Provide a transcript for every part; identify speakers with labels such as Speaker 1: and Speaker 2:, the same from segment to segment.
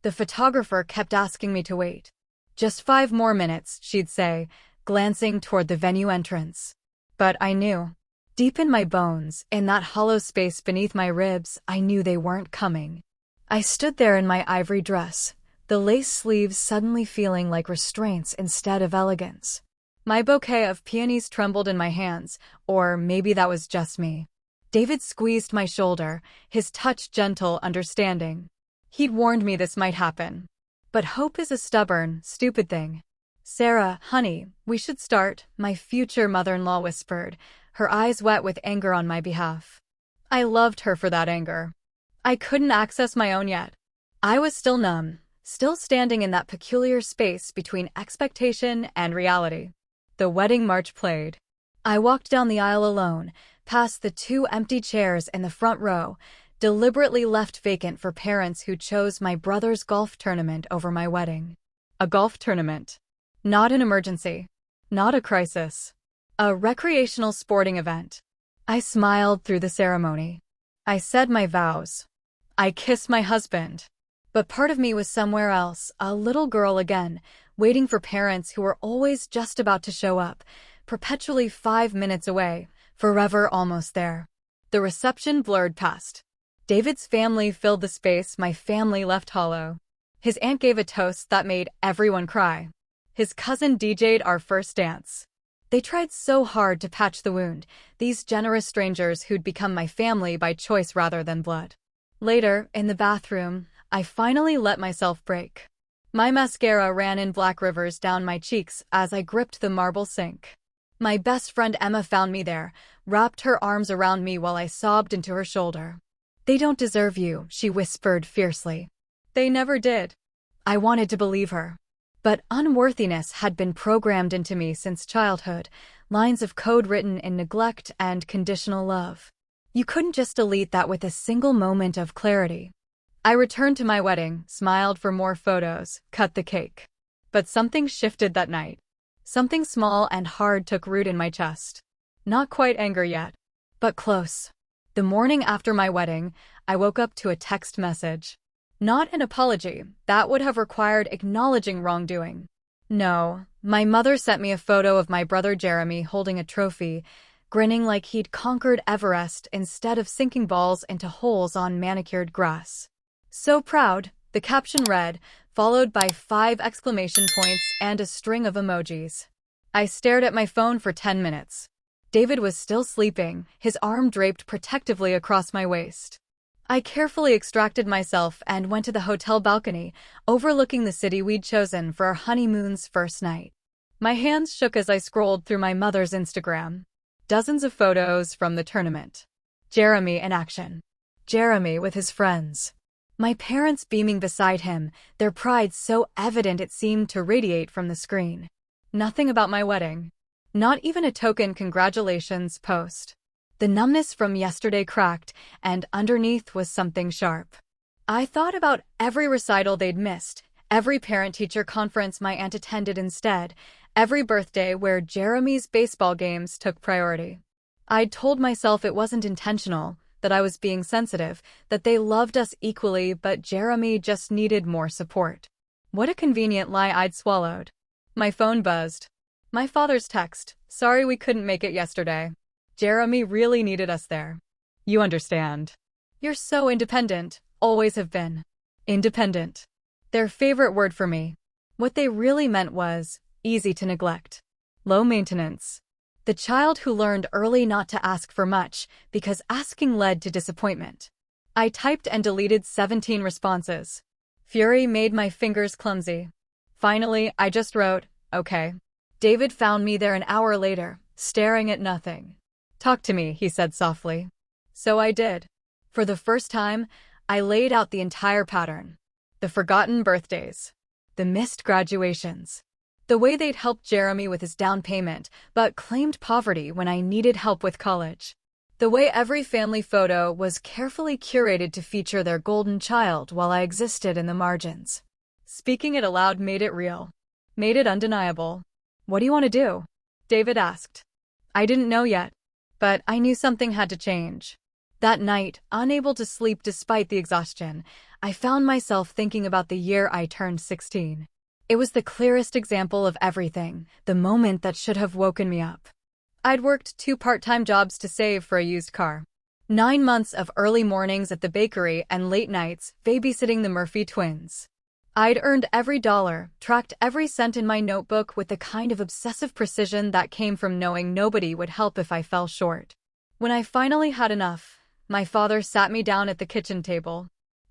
Speaker 1: The photographer kept asking me to wait. "Just 5 more minutes," she'd say, glancing toward the venue entrance. But I knew. Deep in my bones, in that hollow space beneath my ribs, I knew they weren't coming. I stood there in my ivory dress, the lace sleeves suddenly feeling like restraints instead of elegance. My bouquet of peonies trembled in my hands, or maybe that was just me. David squeezed my shoulder, his touch gentle, understanding. He'd warned me this might happen. But hope is a stubborn, stupid thing. "Sarah, honey, we should start," my future mother-in-law whispered, her eyes wet with anger on my behalf. I loved her for that anger. I couldn't access my own yet. I was still numb, still standing in that peculiar space between expectation and reality. The wedding march played. I walked down the aisle alone, past the 2 empty chairs in the front row, deliberately left vacant for parents who chose my brother's golf tournament over my wedding. A golf tournament. Not an emergency. Not a crisis. A recreational sporting event. I smiled through the ceremony. I said my vows. I kissed my husband. But part of me was somewhere else, a little girl again, waiting for parents who were always just about to show up, perpetually 5 minutes away, forever almost there. The reception blurred past. David's family filled the space my family left hollow. His aunt gave a toast that made everyone cry. His cousin DJ'd our first dance. They tried so hard to patch the wound, these generous strangers who'd become my family by choice rather than blood. Later, in the bathroom, I finally let myself break. My mascara ran in black rivers down my cheeks as I gripped the marble sink. My best friend Emma found me there, wrapped her arms around me while I sobbed into her shoulder. "They don't deserve you," she whispered fiercely. They never did. I wanted to believe her. But unworthiness had been programmed into me since childhood, lines of code written in neglect and conditional love. You couldn't just delete that with a single moment of clarity. I returned to my wedding, smiled for more photos, cut the cake. But something shifted that night. Something small and hard took root in my chest. Not quite anger yet, but close. The morning after my wedding, I woke up to a text message. Not an apology, that would have required acknowledging wrongdoing. No, my mother sent me a photo of my brother Jeremy holding a trophy, grinning like he'd conquered Everest instead of sinking balls into holes on manicured grass. "So proud," the caption read, followed by 5 exclamation points and a string of emojis. I stared at my phone for 10 minutes. David was still sleeping, his arm draped protectively across my waist. I carefully extracted myself and went to the hotel balcony, overlooking the city we'd chosen for our honeymoon's first night. My hands shook as I scrolled through my mother's Instagram. Dozens of photos from the tournament. Jeremy in action. Jeremy with his friends. My parents beaming beside him, their pride so evident it seemed to radiate from the screen. Nothing about my wedding. Not even a token congratulations post. The numbness from yesterday cracked, and underneath was something sharp. I thought about every recital they'd missed, every parent-teacher conference my aunt attended instead, every birthday where Jeremy's baseball games took priority. I'd told myself it wasn't intentional, that I was being sensitive, that they loved us equally, but Jeremy just needed more support. What a convenient lie I'd swallowed. My phone buzzed. My father's text, "Sorry we couldn't make it yesterday. Jeremy really needed us there. You understand. You're so independent, always have been." Independent. Their favorite word for me. What they really meant was, easy to neglect. Low maintenance. The child who learned early not to ask for much, because asking led to disappointment. I typed and deleted 17 responses. Fury made my fingers clumsy. Finally, I just wrote, "Okay." David found me there an hour later, staring at nothing. "Talk to me," he said softly. So I did. For the first time, I laid out the entire pattern. The forgotten birthdays. The missed graduations. The way they'd helped Jeremy with his down payment, but claimed poverty when I needed help with college. The way every family photo was carefully curated to feature their golden child while I existed in the margins. Speaking it aloud made it real. Made it undeniable. "What do you want to do?" David asked. I didn't know yet. But I knew something had to change. That night, unable to sleep despite the exhaustion, I found myself thinking about the year I turned 16. It was the clearest example of everything, the moment that should have woken me up. I'd worked 2 part-time jobs to save for a used car. 9 months of early mornings at the bakery and late nights babysitting the Murphy twins. I'd earned every dollar, tracked every cent in my notebook with the kind of obsessive precision that came from knowing nobody would help if I fell short. When I finally had enough, my father sat me down at the kitchen table.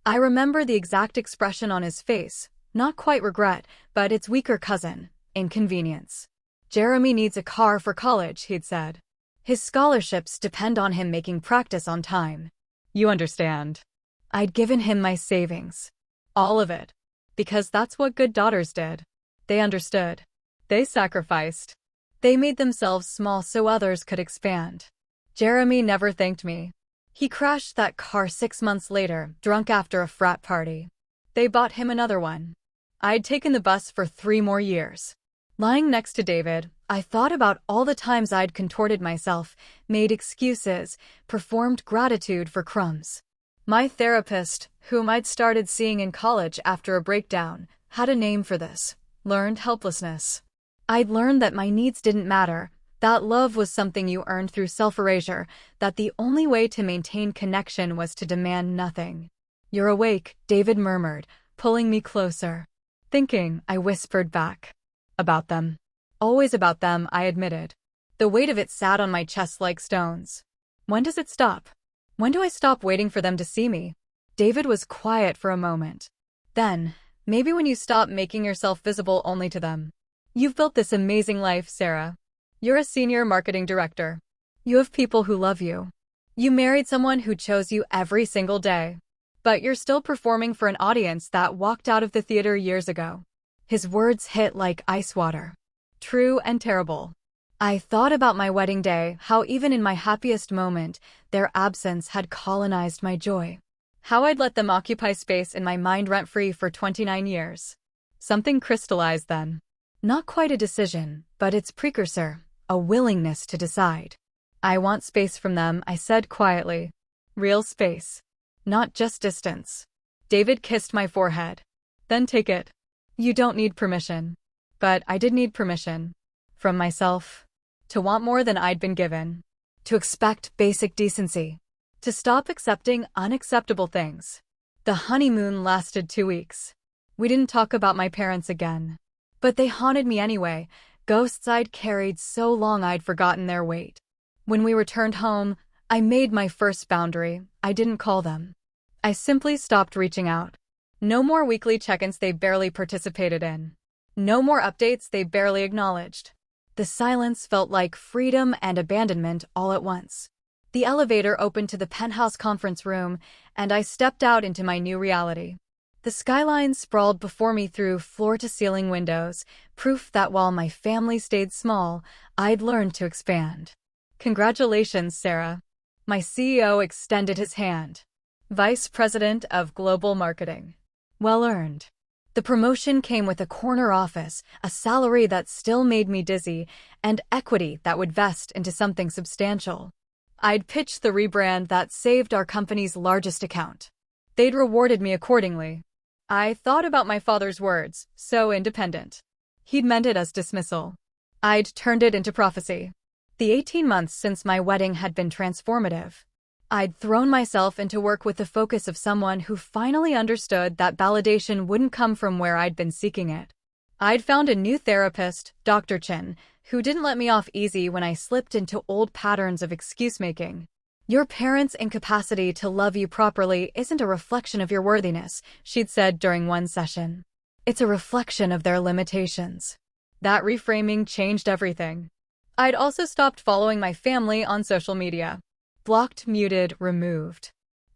Speaker 1: I remember the exact expression on his face, not quite regret, but its weaker cousin, inconvenience. "Jeremy needs a car for college," he'd said. "His scholarships depend on him making practice on time. You understand." I'd given him my savings. All of it. Because that's what good daughters did. They understood. They sacrificed. They made themselves small so others could expand. Jeremy never thanked me. He crashed that car 6 months later, drunk after a frat party. They bought him another one. I'd taken the bus for 3 more years. Lying next to David, I thought about all the times I'd contorted myself, made excuses, performed gratitude for crumbs. My therapist, whom I'd started seeing in college after a breakdown, had a name for this: learned helplessness. I'd learned that my needs didn't matter, that love was something you earned through self-erasure, that the only way to maintain connection was to demand nothing. "You're awake," David murmured, pulling me closer. "Thinking," I whispered back. "About them." "Always about them," I admitted. The weight of it sat on my chest like stones. "When does it stop? When do I stop waiting for them to see me?" David was quiet for a moment. "Then, maybe when you stop making yourself visible only to them. You've built this amazing life, Sarah. You're a senior marketing director. You have people who love you. You married someone who chose you every single day. But you're still performing for an audience that walked out of the theater years ago." His words hit like ice water. True and terrible. I thought about my wedding day, how even in my happiest moment, their absence had colonized my joy. How I'd let them occupy space in my mind rent-free for 29 years. Something crystallized then. Not quite a decision, but its precursor, a willingness to decide. "I want space from them," I said quietly. "Real space. Not just distance." David kissed my forehead. "Then take it. You don't need permission." But I did need permission. From myself. To want more than I'd been given. To expect basic decency. To stop accepting unacceptable things. The honeymoon lasted 2 weeks. We didn't talk about my parents again. But they haunted me anyway, ghosts I'd carried so long I'd forgotten their weight. When we returned home, I made my first boundary. I didn't call them. I simply stopped reaching out. No more weekly check-ins they barely participated in. No more updates they barely acknowledged. The silence felt like freedom and abandonment all at once. The elevator opened to the penthouse conference room, and I stepped out into my new reality. The skyline sprawled before me through floor-to-ceiling windows, proof that while my family stayed small, I'd learned to expand. "Congratulations, Sarah." My CEO extended his hand. "Vice President of Global Marketing. Well earned." The promotion came with a corner office, a salary that still made me dizzy, and equity that would vest into something substantial. I'd pitched the rebrand that saved our company's largest account. They'd rewarded me accordingly. I thought about my father's words, so independent. He'd meant it as dismissal. I'd turned it into prophecy. The 18 months since my wedding had been transformative. I'd thrown myself into work with the focus of someone who finally understood that validation wouldn't come from where I'd been seeking it. I'd found a new therapist, Dr. Chin, who didn't let me off easy when I slipped into old patterns of excuse-making. "Your parents' incapacity to love you properly isn't a reflection of your worthiness," she'd said during one session. "It's a reflection of their limitations." That reframing changed everything. I'd also stopped following my family on social media. Blocked, muted, removed.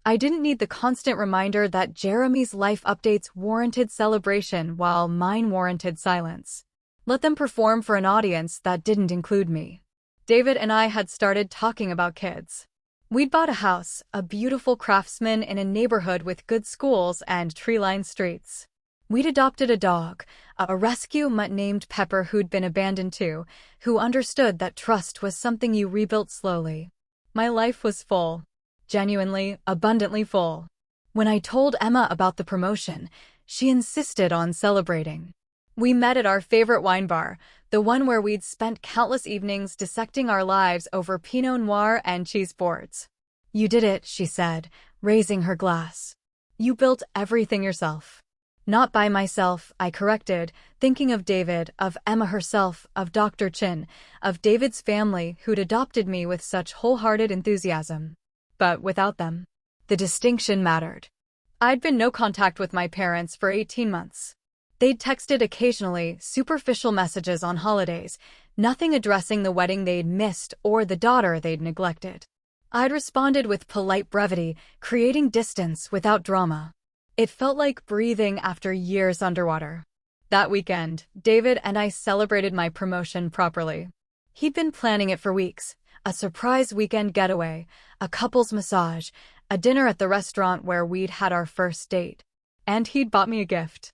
Speaker 1: I didn't need the constant reminder that Jeremy's life updates warranted celebration while mine warranted silence. Let them perform for an audience that didn't include me. David and I had started talking about kids. We'd bought a house, a beautiful craftsman in a neighborhood with good schools and tree-lined streets. We'd adopted a dog, a rescue mutt named Pepper who'd been abandoned too, who understood that trust was something you rebuilt slowly. My life was full. genuinely, abundantly full. When I told Emma about the promotion, she insisted on celebrating. We met at our favorite wine bar, the one where we'd spent countless evenings dissecting our lives over Pinot Noir and cheese boards. "You did it," she said, raising her glass. "You built everything yourself." "Not by myself," I corrected, thinking of David, of Emma herself, of Dr. Chin, of David's family who'd adopted me with such wholehearted enthusiasm. But without them, the distinction mattered. I'd been no contact with my parents for 18 months. They'd texted occasionally, superficial messages on holidays, nothing addressing the wedding they'd missed or the daughter they'd neglected. I'd responded with polite brevity, creating distance without drama. It felt like breathing after years underwater. That weekend, David and I celebrated my promotion properly. He'd been planning it for weeks, a surprise weekend getaway, a couple's massage, a dinner at the restaurant where we'd had our first date. And he'd bought me a gift.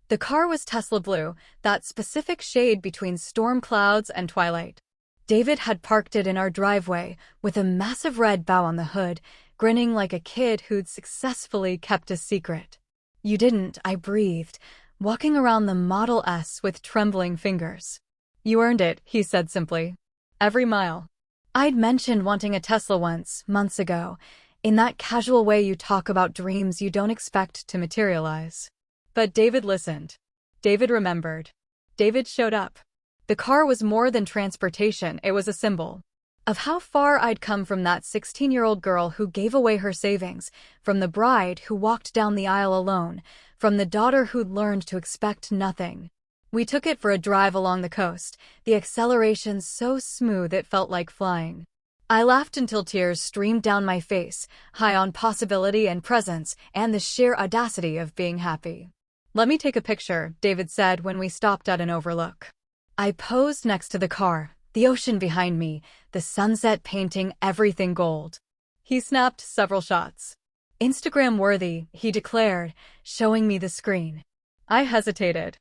Speaker 1: The car was Tesla blue, that specific shade between storm clouds and twilight. David had parked it in our driveway, with a massive red bow on the hood, grinning like a kid who'd successfully kept a secret. "You didn't," I breathed, walking around the Model S with trembling fingers. "You earned it," he said simply. "Every mile." I'd mentioned wanting a Tesla once, months ago, in that casual way you talk about dreams you don't expect to materialize. But David listened. David remembered. David showed up. The car was more than transportation, it was a symbol of how far I'd come from that 16-year-old girl who gave away her savings, from the bride who walked down the aisle alone, from the daughter who'd learned to expect nothing. We took it for a drive along the coast, the acceleration so smooth it felt like flying. I laughed until tears streamed down my face, high on possibility and presence and the sheer audacity of being happy. "Let me take a picture," David said when we stopped at an overlook. I posed next to the car, the ocean behind me, the sunset painting everything gold. He snapped several shots. "Instagram-worthy," he declared, showing me the screen. I hesitated.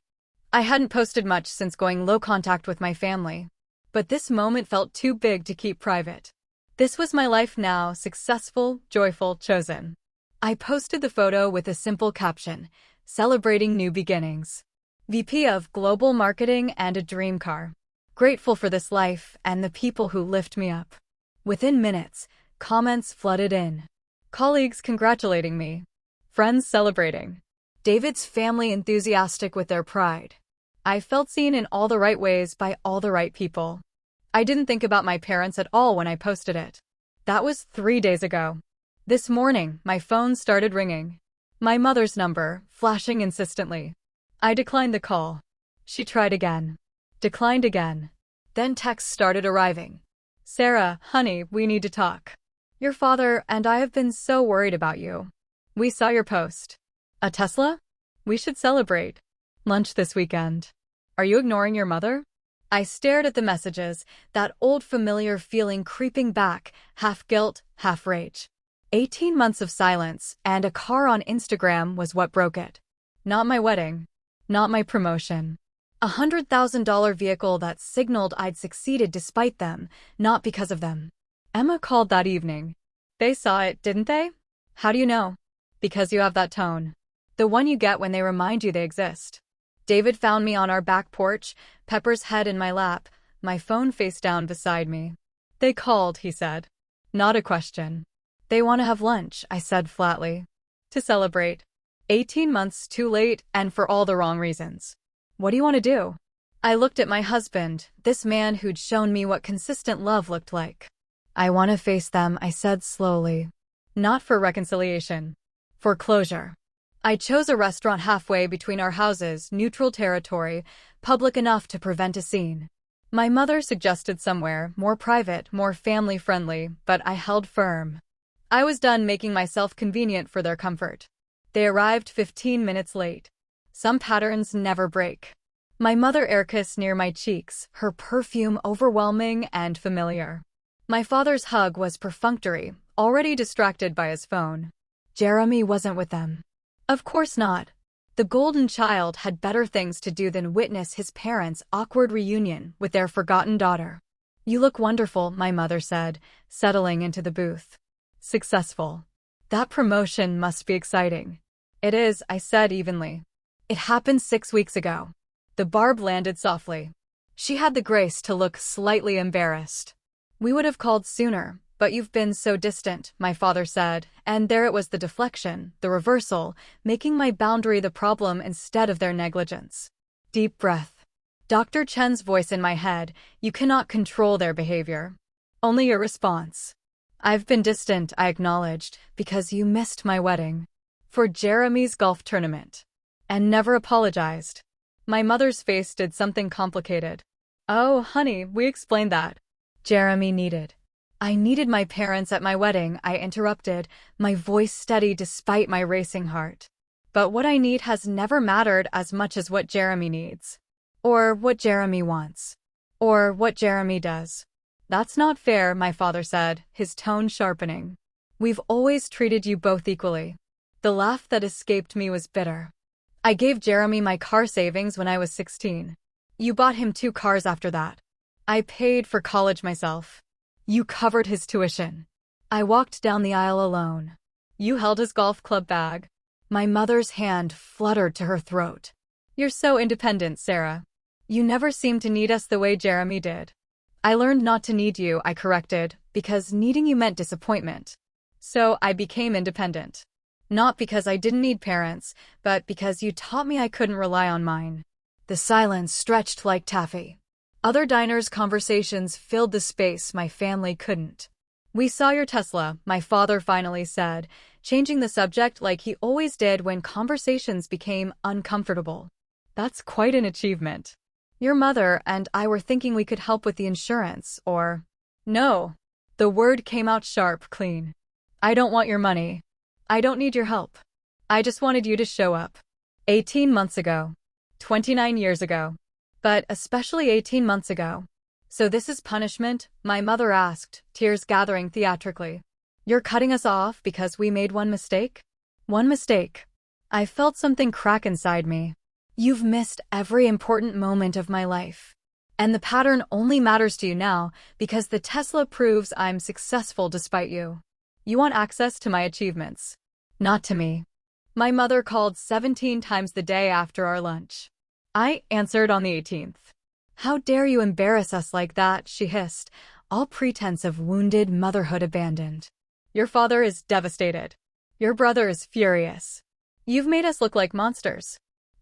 Speaker 1: I hadn't posted much since going low contact with my family. But this moment felt too big to keep private. This was my life now, successful, joyful, chosen. I posted the photo with a simple caption, "Celebrating new beginnings. VP of Global Marketing and a dream car. Grateful for this life and the people who lift me up." Within minutes, comments flooded in. Colleagues congratulating me. Friends celebrating. David's family enthusiastic with their pride. I felt seen in all the right ways by all the right people. I didn't think about my parents at all when I posted it. That was 3 days ago. This morning, my phone started ringing. My mother's number, flashing insistently. I declined the call. She tried again. Declined again. Then texts started arriving. "Sarah, honey, we need to talk. Your father and I have been so worried about you. We saw your post. A Tesla? We should celebrate. Lunch this weekend. Are you ignoring your mother?" I stared at the messages, that old familiar feeling creeping back, half guilt, half rage. 18 months of silence, and a car on Instagram was what broke it. Not my wedding. Not my promotion. A $100,000 vehicle that signaled I'd succeeded despite them, not because of them. Emma called that evening. "They saw it, didn't they?" "How do you know?" "Because you have that tone. The one you get when they remind you they exist." David found me on our back porch, Pepper's head in my lap, my phone face down beside me. "They called," he said. Not a question. "They want to have lunch," I said flatly. "To celebrate. 18 months too late and for all the wrong reasons." "What do you want to do?" I looked at my husband, this man who'd shown me what consistent love looked like. "I want to face them," I said slowly. "Not for reconciliation. For closure." I chose a restaurant halfway between our houses, neutral territory, public enough to prevent a scene. My mother suggested somewhere, more private, more family-friendly, but I held firm. I was done making myself convenient for their comfort. They arrived 15 minutes late. Some patterns never break. My mother air-kissed near my cheeks, her perfume overwhelming and familiar. My father's hug was perfunctory, already distracted by his phone. Jeremy wasn't with them. Of course not. The golden child had better things to do than witness his parents' awkward reunion with their forgotten daughter. "You look wonderful," my mother said, settling into the booth. Successful. That promotion must be exciting. It is, I said evenly. It happened 6 weeks ago. The barb landed softly. She had the grace to look slightly embarrassed. We would have called sooner, but you've been so distant, my father said, and there it was, the deflection, the reversal, making my boundary the problem instead of their negligence. Deep breath. Dr. Chen's voice in my head, you cannot control their behavior. Only your response. I've been distant, I acknowledged, because you missed my wedding. For Jeremy's golf tournament. And never apologized. My mother's face did something complicated. Oh, honey, we explained that. Jeremy needed. I needed my parents at my wedding, I interrupted, my voice steady despite my racing heart. But what I need has never mattered as much as what Jeremy needs. Or what Jeremy wants. Or what Jeremy does. That's not fair, my father said, his tone sharpening. We've always treated you both equally. The laugh that escaped me was bitter. I gave Jeremy my car savings when I was 16. You bought him 2 cars after that. I paid for college myself. You covered his tuition. I walked down the aisle alone. You held his golf club bag. My mother's hand fluttered to her throat. You're so independent, Sarah. You never seemed to need us the way Jeremy did. I learned not to need you, I corrected, because needing you meant disappointment. So I became independent. Not because I didn't need parents, but because you taught me I couldn't rely on mine. The silence stretched like taffy. Other diners' conversations filled the space my family couldn't. We saw your Tesla, my father finally said, changing the subject like he always did when conversations became uncomfortable. That's quite an achievement. Your mother and I were thinking we could help with the insurance, or... No. The word came out sharp, clean. I don't want your money. I don't need your help. I just wanted you to show up. 18 months ago. 29 years ago. But especially 18 months ago. So this is punishment? My mother asked, tears gathering theatrically. You're cutting us off because we made one mistake? One mistake. I felt something crack inside me. You've missed every important moment of my life. And the pattern only matters to you now because the Tesla proves I'm successful despite you. You want access to my achievements. Not to me. My mother called 17 times the day after our lunch. I answered on the 18th. How dare you embarrass us like that, she hissed, all pretense of wounded motherhood abandoned. Your father is devastated. Your brother is furious. You've made us look like monsters.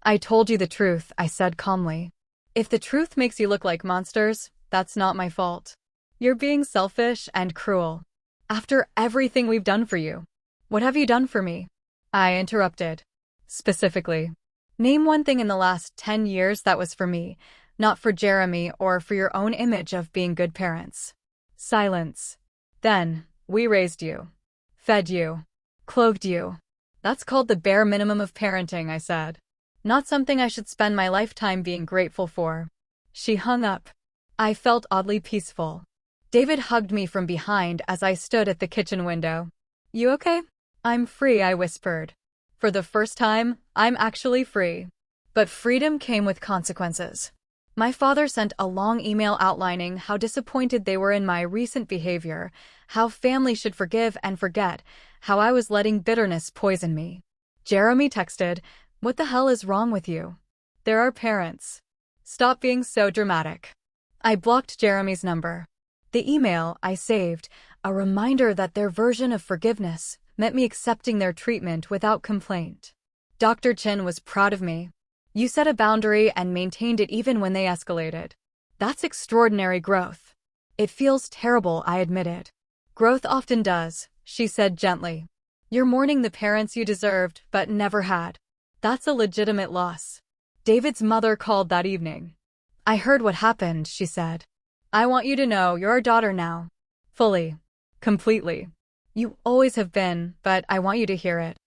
Speaker 1: I told you the truth, I said calmly. If the truth makes you look like monsters, that's not my fault. You're being selfish and cruel. After everything we've done for you. What have you done for me? I interrupted. Specifically. Name one thing in the last 10 years that was for me, not for Jeremy or for your own image of being good parents. Silence. Then, we raised you. Fed you. Clothed you. That's called the bare minimum of parenting, I said. Not something I should spend my lifetime being grateful for. She hung up. I felt oddly peaceful. David hugged me from behind as I stood at the kitchen window. You okay? I'm free, I whispered. For the first time, I'm actually free. But freedom came with consequences. My father sent a long email outlining how disappointed they were in my recent behavior, how family should forgive and forget, how I was letting bitterness poison me. Jeremy texted, "What the hell is wrong with you? There are parents. Stop being so dramatic." I blocked Jeremy's number. The email I saved, a reminder that their version of forgiveness meant me accepting their treatment without complaint. Dr. Chin was proud of me. You set a boundary and maintained it even when they escalated. That's extraordinary growth. It feels terrible, I admitted. Growth often does, she said gently. You're mourning the parents you deserved but never had. That's a legitimate loss. David's mother called that evening. I heard what happened, she said. I want you to know you're our daughter now. Fully. Completely. You always have been, but I want you to hear it.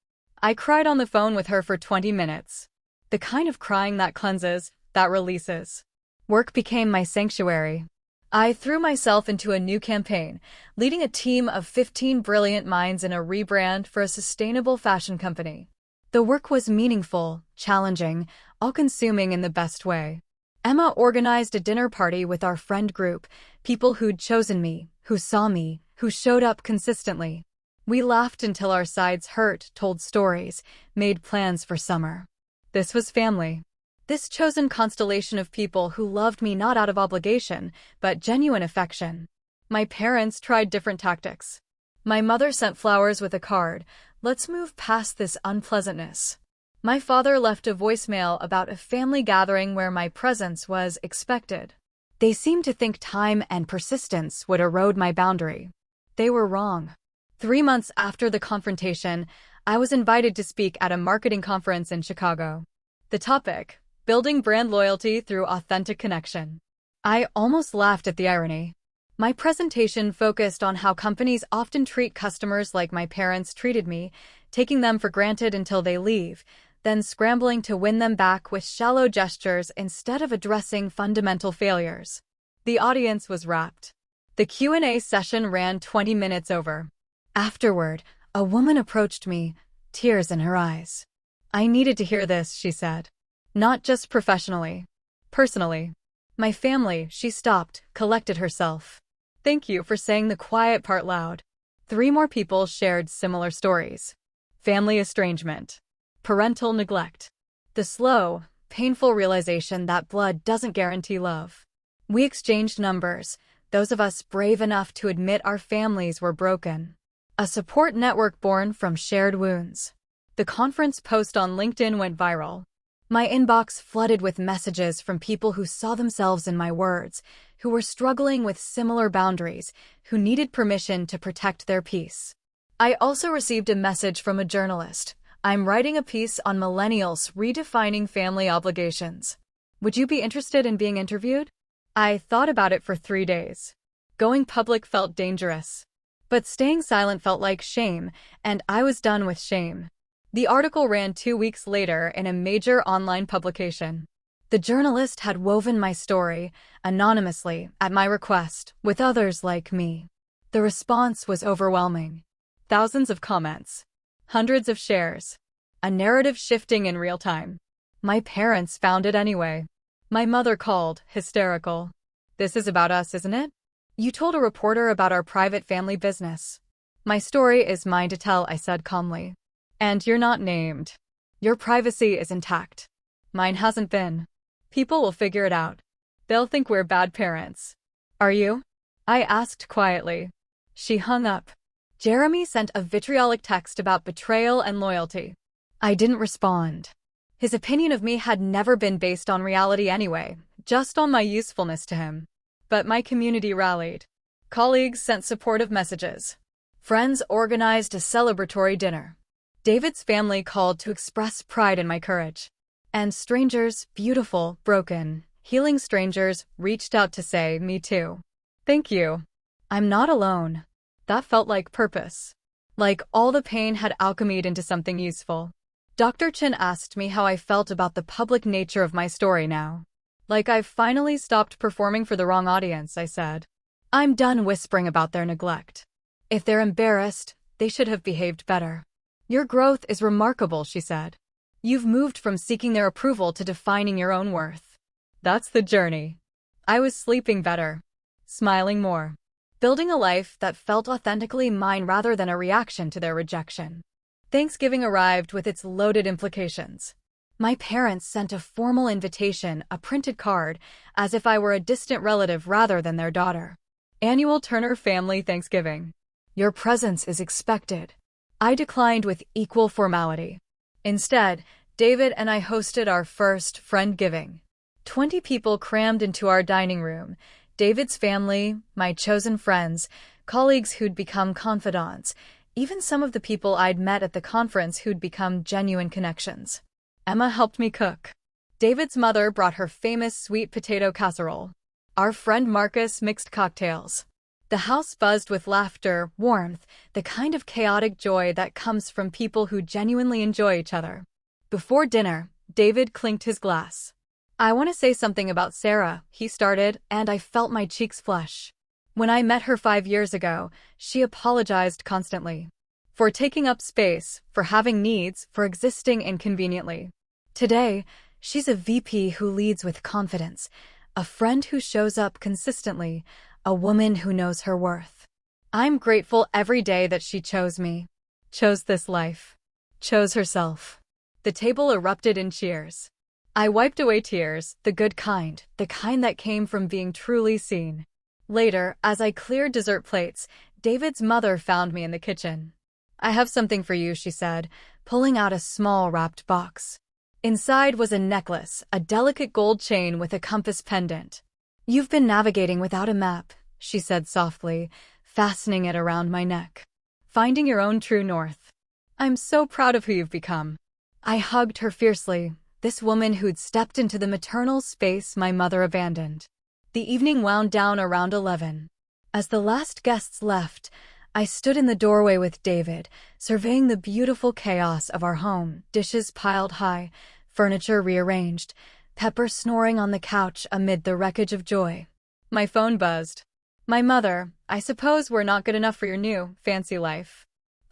Speaker 1: I cried on the phone with her for 20 minutes. The kind of crying that cleanses, that releases. Work became my sanctuary. I threw myself into a new campaign, leading a team of 15 brilliant minds in a rebrand for a sustainable fashion company. The work was meaningful, challenging, all-consuming in the best way. Emma organized a dinner party with our friend group, people who'd chosen me, who saw me, who showed up consistently. We laughed until our sides hurt, told stories, made plans for summer. This was family. This chosen constellation of people who loved me not out of obligation, but genuine affection. My parents tried different tactics. My mother sent flowers with a card, "Let's move past this unpleasantness." My father left a voicemail about a family gathering where my presence was expected. They seemed to think time and persistence would erode my boundary. They were wrong. 3 months after the confrontation, I was invited to speak at a marketing conference in Chicago. The topic: building brand loyalty through authentic connection. I almost laughed at the irony. My presentation focused on how companies often treat customers like my parents treated me, taking them for granted until they leave, then scrambling to win them back with shallow gestures instead of addressing fundamental failures. The audience was rapt. The Q&A session ran 20 minutes over. Afterward, a woman approached me, tears in her eyes. "I needed to hear this," she said. "Not just professionally. Personally. My family," she stopped, collected herself. "Thank you for saying the quiet part loud." 3 more people shared similar stories. Family estrangement. Parental neglect. The slow, painful realization that blood doesn't guarantee love. We exchanged numbers, those of us brave enough to admit our families were broken. A support network born from shared wounds. The conference post on LinkedIn went viral. My inbox flooded with messages from people who saw themselves in my words, who were struggling with similar boundaries, who needed permission to protect their peace. I also received a message from a journalist. "I'm writing a piece on millennials redefining family obligations. Would you be interested in being interviewed?" I thought about it for 3 days. Going public felt dangerous. But staying silent felt like shame, and I was done with shame. The article ran 2 weeks later in a major online publication. The journalist had woven my story, anonymously, at my request, with others like me. The response was overwhelming. Thousands of comments. Hundreds of shares. A narrative shifting in real time. My parents found it anyway. My mother called, hysterical. "This is about us, isn't it? You told a reporter about our private family business." "My story is mine to tell," I said calmly. "And you're not named. Your privacy is intact. Mine hasn't been. People will figure it out. They'll think we're bad parents." "Are you?" I asked quietly. She hung up. Jeremy sent a vitriolic text about betrayal and loyalty. I didn't respond. His opinion of me had never been based on reality anyway, just on my usefulness to him. But my community rallied. Colleagues sent supportive messages. Friends organized a celebratory dinner. David's family called to express pride in my courage. And strangers, beautiful, broken, healing strangers, reached out to say, "Me too. Thank you. I'm not alone." That felt like purpose. Like all the pain had alchemied into something useful. Dr. Chin asked me how I felt about the public nature of my story now. "Like I've finally stopped performing for the wrong audience," I said. "I'm done whispering about their neglect. If they're embarrassed, they should have behaved better." "Your growth is remarkable," she said. "You've moved from seeking their approval to defining your own worth." That's the journey. I was sleeping better, smiling more, building a life that felt authentically mine rather than a reaction to their rejection. Thanksgiving arrived with its loaded implications. My parents sent a formal invitation, a printed card, as if I were a distant relative rather than their daughter. "Annual Turner Family Thanksgiving. Your presence is expected." I declined with equal formality. Instead, David and I hosted our first friend-giving. 20 people crammed into our dining room. David's family, my chosen friends, colleagues who'd become confidants, even some of the people I'd met at the conference who'd become genuine connections. Emma helped me cook. David's mother brought her famous sweet potato casserole. Our friend Marcus mixed cocktails. The house buzzed with laughter, warmth, the kind of chaotic joy that comes from people who genuinely enjoy each other. Before dinner, David clinked his glass. "I want to say something about Sarah," he started, and I felt my cheeks flush. When I met her 5 years ago, she apologized constantly. For taking up space, for having needs, for existing inconveniently. Today, she's a VP who leads with confidence, a friend who shows up consistently, a woman who knows her worth. I'm grateful every day that she chose me, chose this life, chose herself. The table erupted in cheers. I wiped away tears, the good kind, the kind that came from being truly seen. Later, as I cleared dessert plates, David's mother found me in the kitchen. I have something for you, she said, pulling out a small wrapped box. Inside was a necklace, a delicate gold chain with a compass pendant. You've been navigating without a map, she said softly, fastening it around my neck. Finding your own true north. I'm so proud of who you've become. I hugged her fiercely, this woman who'd stepped into the maternal space my mother abandoned. The evening wound down around 11. As the last guests left, I stood in the doorway with David, surveying the beautiful chaos of our home, dishes piled high, furniture rearranged, Pepper snoring on the couch amid the wreckage of joy. My phone buzzed. My mother, I suppose we're not good enough for your new, fancy life.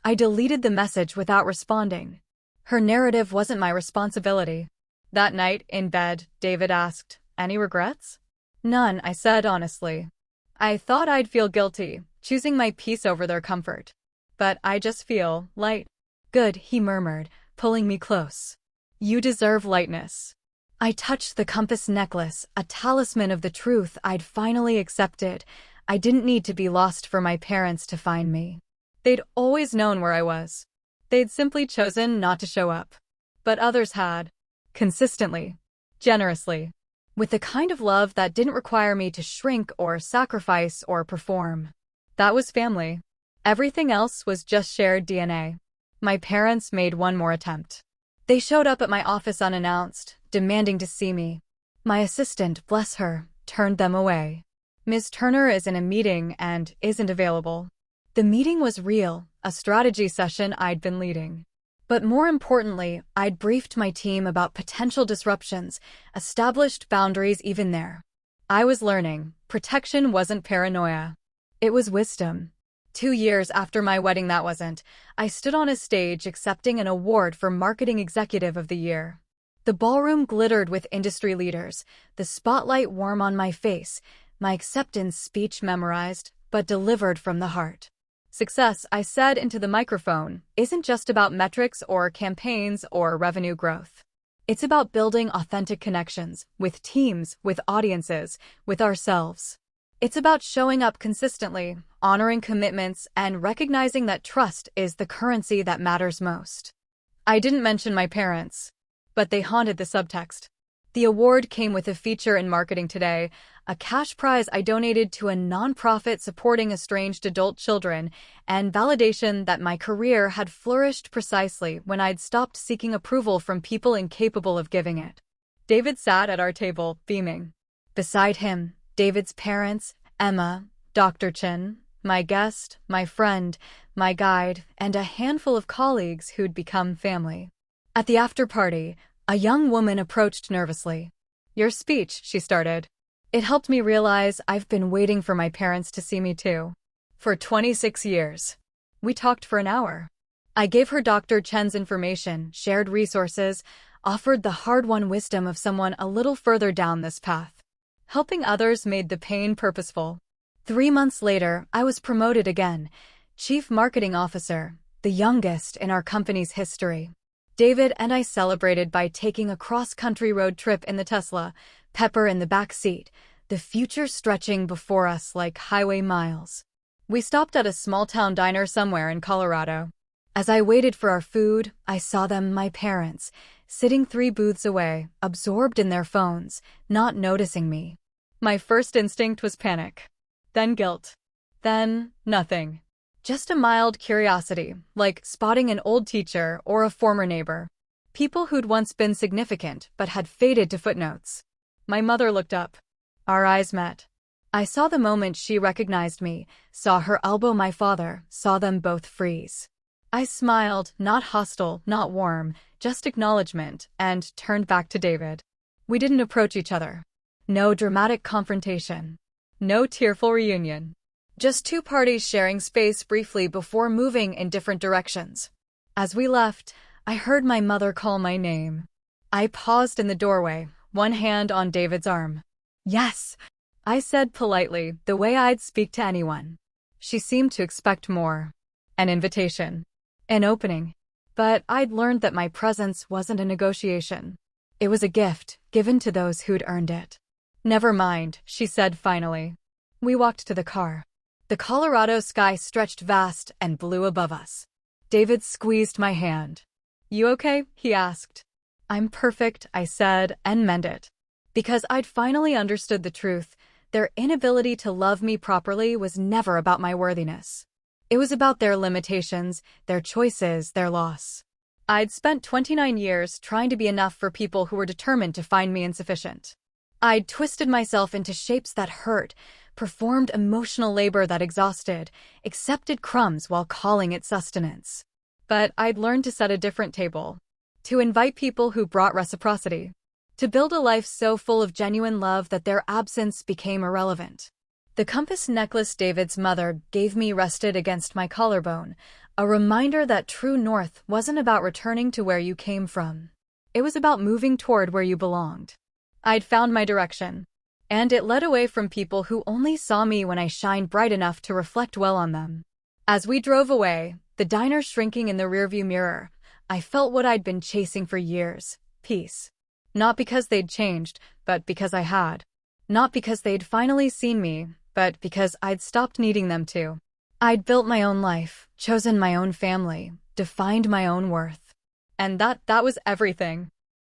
Speaker 1: I deleted the message without responding. Her narrative wasn't my responsibility. That night, in bed, David asked, "Any regrets?" "None," I said honestly. I thought I'd feel guilty, choosing my peace over their comfort. But I just feel light. "Good," he murmured, pulling me close. "You deserve lightness." I touched the compass necklace, a talisman of the truth I'd finally accepted. I didn't need to be lost for my parents to find me. They'd always known where I was. They'd simply chosen not to show up. But others had. Consistently. Generously. With the kind of love that didn't require me to shrink or sacrifice or perform. That was family. Everything else was just shared DNA. My parents made one more attempt. They showed up at my office unannounced, demanding to see me. My assistant, bless her, turned them away. "Ms. Turner is in a meeting and isn't available." The meeting was real, a strategy session I'd been leading. But more importantly, I'd briefed my team about potential disruptions, established boundaries even there. I was learning, protection wasn't paranoia. It was wisdom. 2 years after my wedding that wasn't, I stood on a stage accepting an award for Marketing Executive of the Year. The ballroom glittered with industry leaders, the spotlight warm on my face, my acceptance speech memorized, but delivered from the heart. Success, I said into the microphone, isn't just about metrics or campaigns or revenue growth. It's about building authentic connections, with teams, with audiences, with ourselves. It's about showing up consistently, honoring commitments, and recognizing that trust is the currency that matters most. I didn't mention my parents, but they haunted the subtext. The award came with a feature in Marketing Today, a cash prize I donated to a nonprofit supporting estranged adult children, and validation that my career had flourished precisely when I'd stopped seeking approval from people incapable of giving it. David sat at our table, beaming. Beside him, David's parents, Emma, Dr. Chin, my guest, my friend, my guide, and a handful of colleagues who'd become family. At the after-party, a young woman approached nervously. "Your speech," she started. "It helped me realize I've been waiting for my parents to see me too. For 26 years. We talked for an hour. I gave her Dr. Chen's information, shared resources, offered the hard-won wisdom of someone a little further down this path. Helping others made the pain purposeful. 3 months later, I was promoted again, Chief Marketing Officer, the youngest in our company's history. David and I celebrated by taking a cross-country road trip in the Tesla, Pepper in the back seat, the future stretching before us like highway miles. We stopped at a small-town diner somewhere in Colorado. As I waited for our food, I saw them, my parents, sitting 3 booths away, absorbed in their phones, not noticing me. My first instinct was panic. Then guilt. Then nothing. Just a mild curiosity, like spotting an old teacher or a former neighbor. People who'd once been significant but had faded to footnotes. My mother looked up. Our eyes met. I saw the moment she recognized me, saw her elbow my father, saw them both freeze. I smiled, not hostile, not warm, just acknowledgement, and turned back to David. We didn't approach each other. No dramatic confrontation. No tearful reunion. Just 2 parties sharing space briefly before moving in different directions. As we left, I heard my mother call my name. I paused in the doorway, one hand on David's arm. "Yes," I said politely, the way I'd speak to anyone. She seemed to expect more. An invitation. An opening. But I'd learned that my presence wasn't a negotiation. It was a gift, given to those who'd earned it. Never mind, she said finally. We walked to the car. The Colorado sky stretched vast and blue above us. David squeezed my hand. You okay? He asked. I'm perfect, I said, and meant it. Because I'd finally understood the truth. Their inability to love me properly was never about my worthiness. It was about their limitations, their choices, their loss. I'd spent 29 years trying to be enough for people who were determined to find me insufficient. I'd twisted myself into shapes that hurt, performed emotional labor that exhausted, accepted crumbs while calling it sustenance. But I'd learned to set a different table. To invite people who brought reciprocity. To build a life so full of genuine love that their absence became irrelevant. The compass necklace David's mother gave me rested against my collarbone, a reminder that true north wasn't about returning to where you came from. It was about moving toward where you belonged. I'd found my direction. And it led away from people who only saw me when I shined bright enough to reflect well on them. As we drove away, the diner shrinking in the rearview mirror, I felt what I'd been chasing for years, peace. Not because they'd changed, but because I had. Not because they'd finally seen me, but because I'd stopped needing them to. I'd built my own life, chosen my own family, defined my own worth. And that was everything.